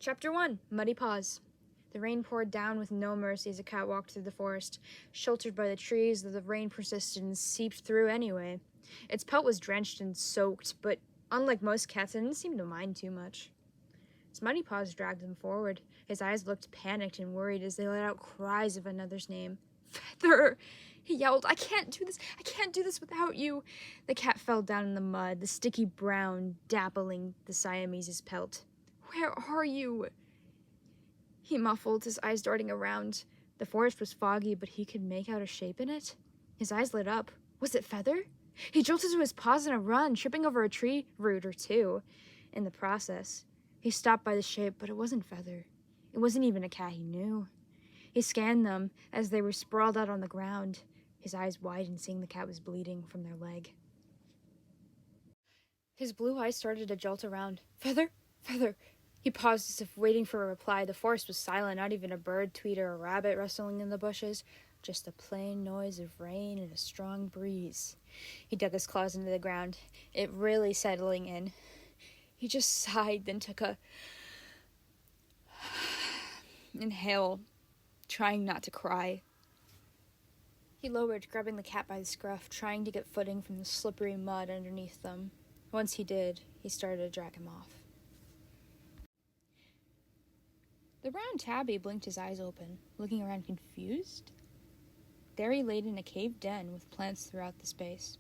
Chapter 1, Muddy Paws. The rain poured down with no mercy as the cat walked through the forest. Sheltered by the trees, though the rain persisted and seeped through anyway. Its pelt was drenched and soaked, but unlike most cats, it didn't seem to mind too much. Its muddy paws dragged him forward. His eyes looked panicked and worried as they let out cries of another's name. "Feather!" He yelled. "I can't do this! I can't do this without you!" The cat fell down in the mud, the sticky brown dappling the Siamese's pelt. "Where are you?" He muffled, his eyes darting around. The forest was foggy, but he could make out a shape in it. His eyes lit up. Was it Feather? He jolted to his paws in a run, tripping over a tree root or two. In the process, he stopped by the shape, but it wasn't Feather. It wasn't even a cat he knew. He scanned them as they were sprawled out on the ground. His eyes widened, seeing the cat was bleeding from their leg. His blue eyes started to jolt around. "Feather? Feather!" He paused as if waiting for a reply. The forest was silent, not even a bird, tweet, or a rabbit rustling in the bushes. Just the plain noise of rain and a strong breeze. He dug his claws into the ground, it really settling in. He just sighed, then took a inhale, trying not to cry. He lowered, grabbing the cat by the scruff, trying to get footing from the slippery mud underneath them. Once he did, he started to drag him off. The brown tabby blinked his eyes open, looking around confused. There he laid in a cave den with plants throughout the space,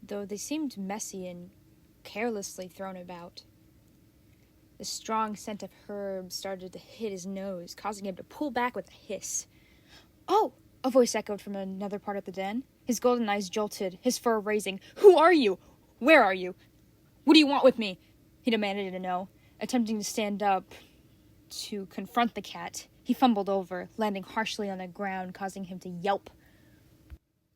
though they seemed messy and carelessly thrown about. The strong scent of herbs started to hit his nose, causing him to pull back with a hiss. "Oh!" a voice echoed from another part of the den. His golden eyes jolted, his fur raising. "Who are you? Where are you? What do you want with me?" he demanded to know, attempting to stand up to confront the cat. He fumbled over, landing harshly on the ground, causing him to yelp.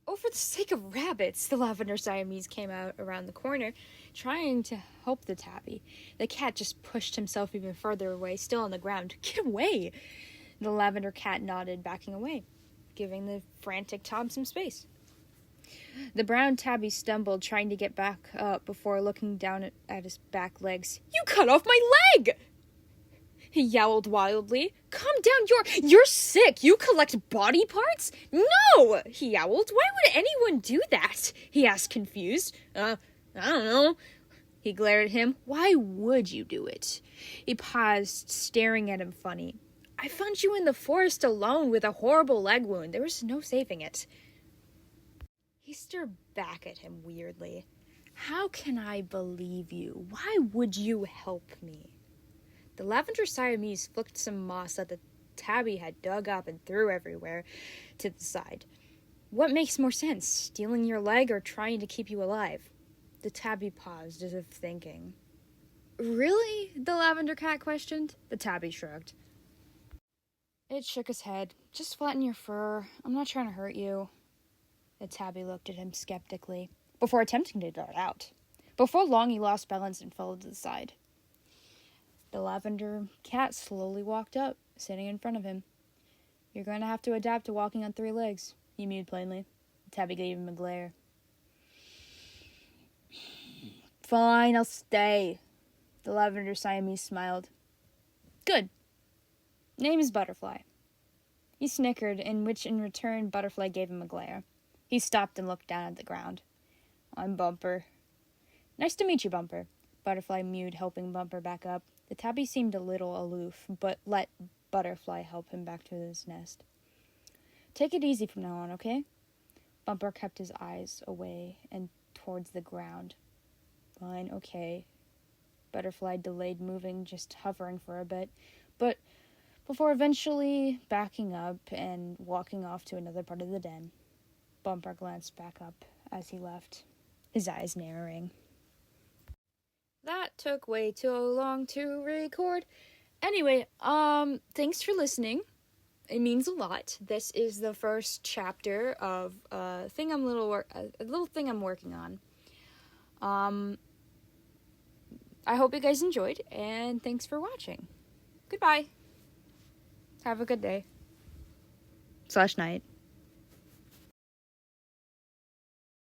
"Oh, for the sake of rabbits!" The lavender Siamese came out around the corner, trying to help the tabby. The cat just pushed himself even further away, still on the ground. "Get away!" The lavender cat nodded, backing away, giving the frantic Tom some space. The brown tabby stumbled, trying to get back up before looking down at his back legs. "You cut off my leg!" He yowled wildly. "Calm down, you're sick! You collect body parts?" "No!" he yowled. "Why would anyone do that?" he asked, confused. I don't know." He glared at him. "Why would you do it?" He paused, staring at him funny. "I found you in the forest alone with a horrible leg wound. There was no saving it." He stared back at him weirdly. "How can I believe you? Why would you help me?" The lavender Siamese flicked some moss that the tabby had dug up and threw everywhere to the side. "What makes more sense, stealing your leg or trying to keep you alive?" The tabby paused, as if thinking. "Really?" the lavender cat questioned. The tabby shrugged. It shook his head. "Just flatten your fur. I'm not trying to hurt you." The tabby looked at him skeptically, before attempting to dart out. Before long, he lost balance and fell to the side. The lavender cat slowly walked up, sitting in front of him. "You're going to have to adapt to walking on 3 legs, he mewed plainly. The tabby gave him a glare. "Fine, I'll stay." The lavender Siamese smiled. "Good. Name is Butterfly." He snickered, in which in return Butterfly gave him a glare. He stopped and looked down at the ground. "I'm Bumper." "Nice to meet you, Bumper." Butterfly mewed, helping Bumper back up. The tabby seemed a little aloof, but let Butterfly help him back to his nest. "Take it easy from now on, okay?" Bumper kept his eyes away and towards the ground. "Fine, okay." Butterfly delayed moving, just hovering for a bit, but before eventually backing up and walking off to another part of the den. Bumper glanced back up as he left, his eyes narrowing. That took way too long to record. Anyway, thanks for listening. It means a lot. This is the first chapter of a little thing I'm working on. I hope you guys enjoyed, and thanks for watching. Goodbye. Have a good day. /night.